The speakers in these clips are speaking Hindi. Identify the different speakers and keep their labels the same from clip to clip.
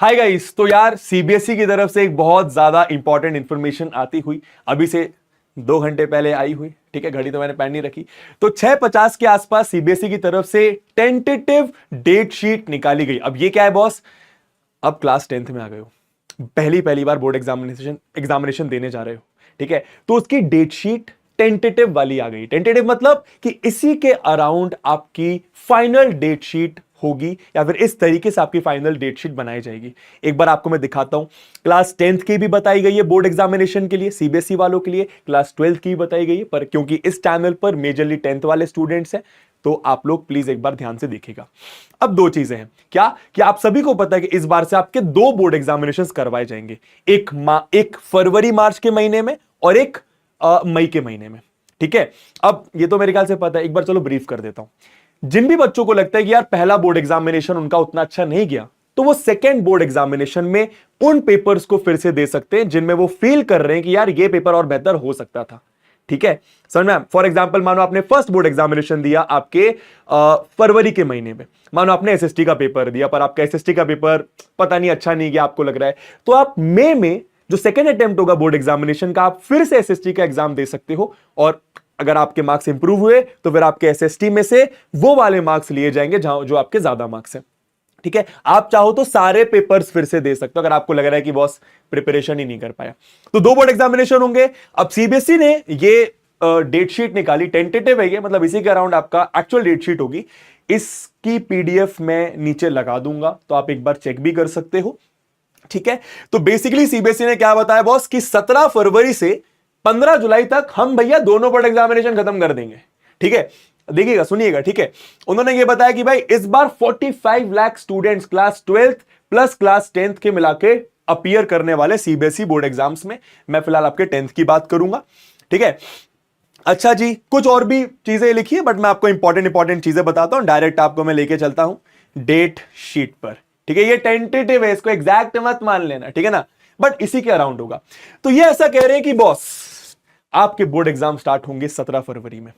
Speaker 1: हाय गाइस, तो यार सीबीएसई की तरफ से एक बहुत ज्यादा इंपॉर्टेंट इंफॉर्मेशन आती हुई अभी से 2 घंटे पहले आई हुई। ठीक है, घड़ी तो मैंने पहन नहीं रखी। तो 6:50 के आसपास सीबीएसई की तरफ से टेंटेटिव डेट शीट निकाली गई। अब ये क्या है बॉस? अब क्लास 10th में आ गए हो, पहली पहली बार बोर्ड एग्जामिनेशन देने जा रहे हो। ठीक है, तो उसकी डेट शीट टेंटेटिव वाली आ गई। टेंटेटिव मतलब कि इसी के अराउंड आपकी फाइनल डेट शीट होगी, या फिर इस तरीके से आपकी फाइनल डेट शीट बनाई जाएगी। एक बार आपको मैं दिखाता हूं। क्लास 10th की भी बताई गई है बोर्ड एग्जामिनेशन के लिए, सीबीएसई वालों के लिए। क्लास 12th की भी बताई गई है, पर क्योंकि इस चैनल पर मेजरली 10th वाले स्टूडेंट्स हैं, तो आप लोग प्लीज एक बार ध्यान से देखिएगा। अब दो चीजें हैं क्या कि आप सभी को पता है कि इस बार से आपके दो बोर्ड एग्जामिनेशन करवाए जाएंगे, एक फरवरी मार्च के महीने में और एक मई के महीने में। ठीक है, अब ये तो मेरे ख्याल से पता है, एक बार चलो ब्रीफ कर देता हूं। जिन भी बच्चों को लगता है कि यार पहला बोर्ड एग्जामिनेशन उनका उतना अच्छा नहीं गया, तो वो सेकेंड बोर्ड एग्जामिनेशन में उन पेपर्स को फिर से दे सकते हैं जिनमें वो फील कर रहे हैं कि यार ये पेपर और बेहतर हो सकता था। ठीक है, समझ में? फॉर एग्जाम्पल मानो आपने फर्स्ट बोर्ड एग्जामिनेशन दिया आपके फरवरी के महीने में, मानो आपने एसएसटी का पेपर दिया, पर आपका एसएसटी का पेपर पता नहीं अच्छा नहीं गया, आपको लग रहा है, तो आप मई में जो सेकेंड अटेम्प्ट होगा बोर्ड एग्जामिनेशन का, आप फिर से एसएसटी का एग्जाम दे सकते हो। और अगर आपके मार्क्स इंप्रूव हुए तो फिर आपके एसएसटी में से वो वाले मार्क्स लिए जाएंगे जहां जो आपके ज्यादा मार्क्स हैं। ठीक है, आप चाहो तो सारे पेपर्स फिर से दे सकते हो अगर आपको लग रहा है कि बॉस प्रिपरेशन ही नहीं कर पाया। तो दो बोर्ड एग्जामिनेशन होंगे। अब सीबीएसई ने ये डेट शीट निकाली, टेंटेटिव है ये, मतलब इसी के अराउंड आपका एक्चुअल डेट शीट होगी। इसकी पीडीएफ मैं नीचे लगा दूंगा, तो आप एक बार चेक भी कर सकते हो। ठीक है, तो बेसिकली सीबीएसई ने क्या बताया बॉस कि 17 फरवरी से 15 जुलाई तक हम भैया दोनों बोर्ड एग्जामिनेशन खत्म कर देंगे। ठीक है, देखिएगा, सुनिएगा। ठीक है, उन्होंने ये बताया कि भाई इस बार 45 lakh students class 12th plus class 10th के मिला के अपीयर करने वाले सीबीएसई बोर्ड एग्जाम्स में। मैं फिलहाल आपके 10th की बात करूंगा। ठीक है, अच्छा जी, कुछ और भी चीजें लिखी है, बट मैं आपको इंपॉर्टेंट चीजें बताता हूं। डायरेक्ट आपको मैं लेके चलता हूं डेट शीट पर। ठीक है, ये टेंटेटिव है, इसको एग्जैक्ट मत मान लेना, ठीक है ना, बट इसी के अराउंड होगा। तो ये ऐसा कह रहे हैं कि बॉस आपके बोर्ड एग्जाम स्टार्ट होंगे 17 फरवरी में।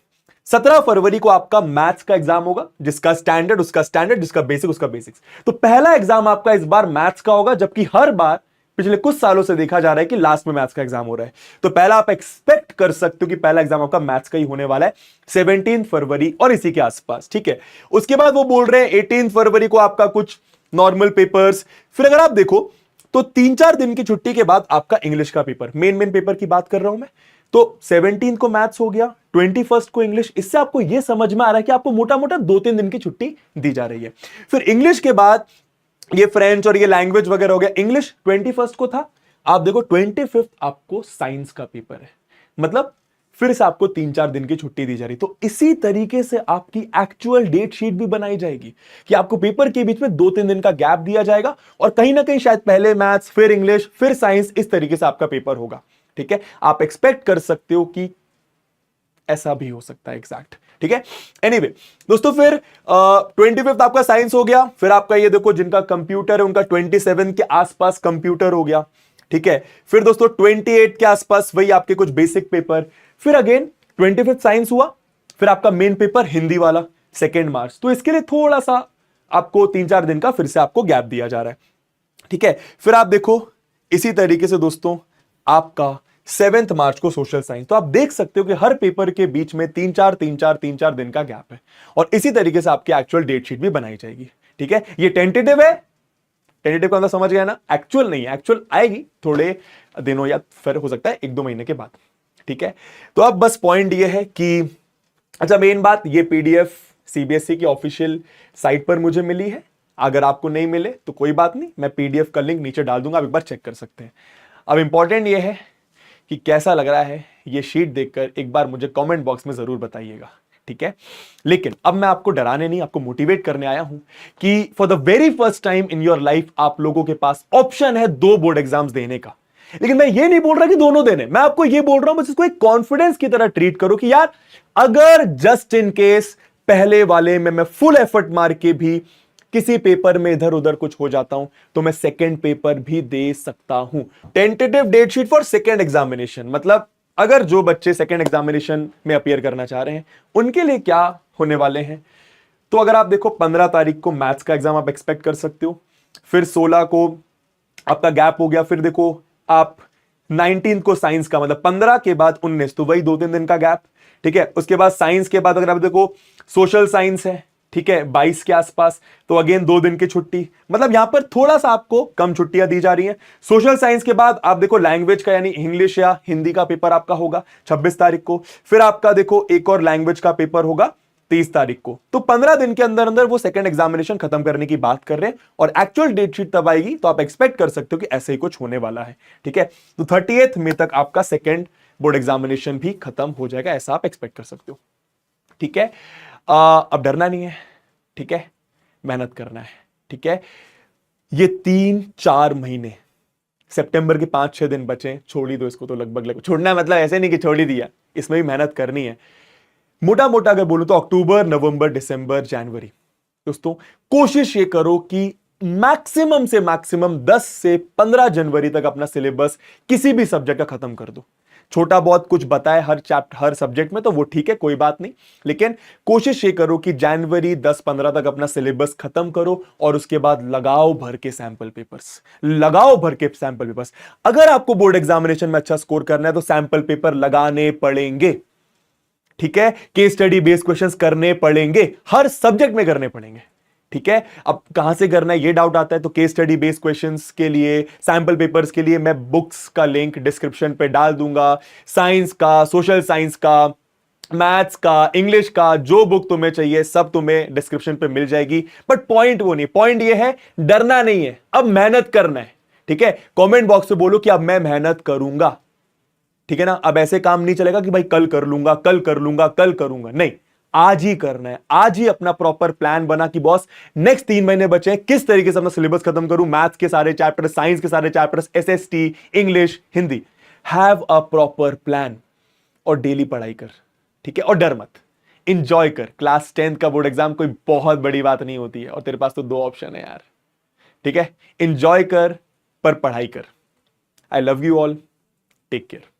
Speaker 1: 17 फरवरी को आपका मैथ्स का एग्जाम होगा, जिसका स्टैंडर्ड उसका स्टैंडर्ड, जिसका बेसिक उसका बेसिक्स। तो पहला एग्जाम आपका इस बार मैथ्स का होगा, जबकि हर बार पिछले कुछ सालों से देखा जा रहा है कि लास्ट में मैथ्स का एग्जाम हो रहा है। तो पहला आप एक्सपेक्ट कर सकते हो कि पहला एग्जाम आपका मैथ्स का ही होने वाला है 17 फरवरी और इसी के आसपास। ठीक है, उसके बाद वो बोल रहे हैं 18 फरवरी को आपका कुछ नॉर्मल पेपर्स। फिर अगर आप देखो तो 3-4 दिन की छुट्टी के बाद आपका इंग्लिश का पेपर, मेन पेपर की बात कर रहा हूं मैं। तो 17 को मैथ्स हो गया, 21 को इंग्लिश। इससे आपको यह समझ में आ रहा है कि आपको मोटा मोटा 2-3 दिन की छुट्टी दी जा रही है। फिर इंग्लिश के बाद ये फ्रेंच और ये लैंग्वेज वगैरह हो गया। इंग्लिश 21 को था, आप देखो 25 आपको साइंस का पेपर है, मतलब फिर से आपको 3-4 दिन की छुट्टी दी जा रही। तो इसी तरीके से आपकी एक्चुअल डेट शीट भी बनाई जाएगी कि आपको पेपर के बीच में 2-3 दिन का गैप दिया जाएगा, और कहीं ना कहीं शायद पहले मैथ्स फिर इंग्लिश फिर साइंस, इस तरीके से आपका पेपर होगा। ठीक है, आप एक्सपेक्ट कर सकते हो कि ऐसा भी हो सकता है एग्जैक्ट। ठीक है, एनीवे दोस्तों, फिर 25 आपका साइंस हो गया। फिर आपका ये देखो जिनका कंप्यूटर है उनका 27 के आसपास कंप्यूटर हो गया। ठीक है, फिर दोस्तों 28 के आसपास वही आपके कुछ बेसिक पेपर। फिर अगेन 25 साइंस हुआ, फिर आपका मेन पेपर हिंदी वाला 2 मार्च। तो इसके लिए थोड़ा सा आपको 3-4 दिन का फिर से आपको गैप दिया जा रहा है। ठीक है, फिर आप देखो इसी तरीके से दोस्तों आपका 7 मार्च को सोशल साइंस। तो आप देख सकते हो कि हर पेपर के बीच में 3-4 दिन का गैप है, और इसी तरीके से आपकी एक्चुअल डेट शीट भी बनाई जाएगी। ठीक है, ये टेंटेटिव है, टेंटेटिव का अंदर समझ गया ना, एक्चुअल नहीं है। एक्चुअल आएगी थोड़े दिनों या फिर हो सकता है 1-2 महीने के बाद। ठीक है, तो अब बस पॉइंट ये है कि अच्छा, मेन बात, ये पीडीएफ सीबीएसई की ऑफिशियल साइट पर मुझे मिली है। अगर आपको नहीं मिले तो कोई बात नहीं, मैं पीडीएफ का लिंक नीचे डाल दूंगा, आप एक बार चेक कर सकते हैं। अब इंपॉर्टेंट ये है कि कैसा लग रहा है ये शीट देखकर, एक बार मुझे कमेंट बॉक्स में जरूर बताइएगा। ठीक है, लेकिन अब मैं आपको डराने नहीं, आपको मोटिवेट करने आया हूं कि for the very first time in your life आप लोगों के पास ऑप्शन है 2 बोर्ड एग्जाम्स देने का। लेकिन मैं ये नहीं बोल रहा कि दोनों देने, मैं आपको ये बोल रहा हूं बस इसको एक कॉन्फिडेंस की तरह ट्रीट करो कि यार अगर जस्ट इन केस पहले वाले में मैं फुल एफर्ट मार के भी किसी पेपर में इधर उधर कुछ हो जाता हूं, तो मैं सेकंड पेपर भी दे सकता हूं। Tentative date sheet for second examination, मतलब अगर जो बच्चे सेकंड एग्जामिनेशन में अपीयर करना चाह रहे हैं उनके लिए क्या होने वाले हैं। तो अगर आप देखो 15 तारीख को मैथ्स का एग्जाम आप एक्सपेक्ट कर सकते हो, फिर 16 को आपका गैप हो गया। फिर देखो आप 19 को साइंस का मतलब 15 के बाद 19, तो वही 2-3 दिन का गैप, ठीक है। उसके बाद साइंस के बाद अगर आप देखो सोशल साइंस है, ठीक है, 22 के आसपास, तो अगेन 2 दिन की छुट्टी, मतलब यहां पर थोड़ा सा आपको कम छुट्टियां दी जा रही हैं। सोशल साइंस के बाद आप देखो लैंग्वेज का यानी इंग्लिश या हिंदी का पेपर आपका होगा 26 तारीख को। फिर आपका देखो एक और लैंग्वेज का पेपर होगा 23 तारीख को। तो 15 दिन के अंदर अंदर वो सेकंड एग्जामिनेशन खत्म करने की बात कर रहे हैं, और एक्चुअल डेट शीट तब आएगी तो आप एक्सपेक्ट कर सकते हो कि ऐसे ही कुछ होने वाला है, ठीक है। तो 30 मई तक आपका सेकंड बोर्ड एग्जामिनेशन भी खत्म हो जाएगा, ऐसा आप एक्सपेक्ट कर सकते हो, ठीक है। अब डरना नहीं है, ठीक है, मेहनत करना है, ठीक है। ये 3-4 महीने, सितंबर के 5-6 दिन बचे, छोड़ ही दो इसको तो, लगभग छोड़ना है मतलब ऐसे नहीं कि छोड़ ही दिया, इसमें भी मेहनत करनी है। मोटा मोटा अगर बोलूं तो अक्टूबर, नवंबर, दिसंबर, जनवरी, दोस्तों कोशिश ये करो कि मैक्सिमम से मैक्सिमम 10 से 15 जनवरी तक अपना सिलेबस किसी भी सब्जेक्ट का खत्म कर दो। छोटा बहुत कुछ बताए हर चैप्टर हर सब्जेक्ट में तो वो ठीक है, कोई बात नहीं, लेकिन कोशिश ये करो कि जनवरी 10-15 तक अपना सिलेबस खत्म करो, और उसके बाद लगाओ भर के सैंपल पेपर्स, लगाओ भर के सैंपल पेपर्स। अगर आपको बोर्ड एग्जामिनेशन में अच्छा स्कोर करना है तो सैंपल पेपर लगाने पड़ेंगे, ठीक है। केस स्टडी बेस्ड क्वेश्चंस करने पड़ेंगे, हर सब्जेक्ट में करने पड़ेंगे, ठीक है। अब कहां से करना है ये डाउट आता है, तो केस स्टडी बेस्ड क्वेश्चंस के लिए, सैंपल पेपर्स के लिए मैं बुक्स का लिंक डिस्क्रिप्शन पे डाल दूंगा। साइंस का, सोशल साइंस का, मैथ्स का, इंग्लिश का, जो बुक तुम्हें चाहिए सब तुम्हें डिस्क्रिप्शन पे मिल जाएगी। बट पॉइंट वो नहीं, पॉइंट ये है डरना नहीं है, अब मेहनत करना है, ठीक है। कमेंट बॉक्स में बोलो कि अब मैं मेहनत करूंगा, ठीक है ना। अब ऐसे काम नहीं चलेगा कि भाई कल कर लूंगा, कल कर लूंगा, कल करूंगा, नहीं, आज ही करना है। आज ही अपना प्रॉपर प्लान बना कि बॉस नेक्स्ट 3 महीने बचे हैं, किस तरीके से अपना सिलेबस खत्म करूं, मैथ्स के सारे चैप्टर्स, साइंस के सारे chapters, SST, English, Hindi. Have a proper plan और डेली पढ़ाई कर, ठीक है। और डर मत, इंजॉय कर। क्लास 10th का बोर्ड एग्जाम कोई बहुत बड़ी बात नहीं होती है, और तेरे पास तो 2 ऑप्शन है यार, ठीक है। इंजॉय कर पर पढ़ाई कर। I love you all, take care.